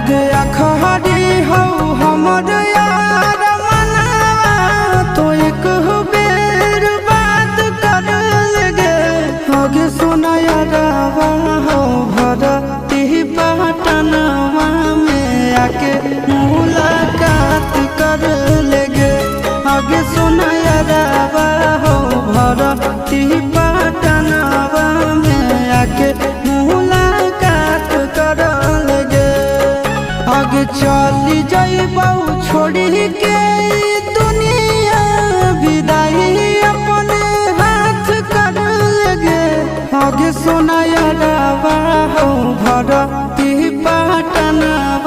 गे अखहरी हो हमर यार मनवा तो एक बेर बात कर लगे गे सोना यारवा हो भरती पटनवा में आके मुलाकात कर लगे गे सोना यारवा हो भरती पटनवा में आके मुलाकात कर लगे आगे चली जाइबौ छोड़ी के दुनिया विदाई अपने हाथ कर लगे आगे सोना यारवा हो भरती पटनवा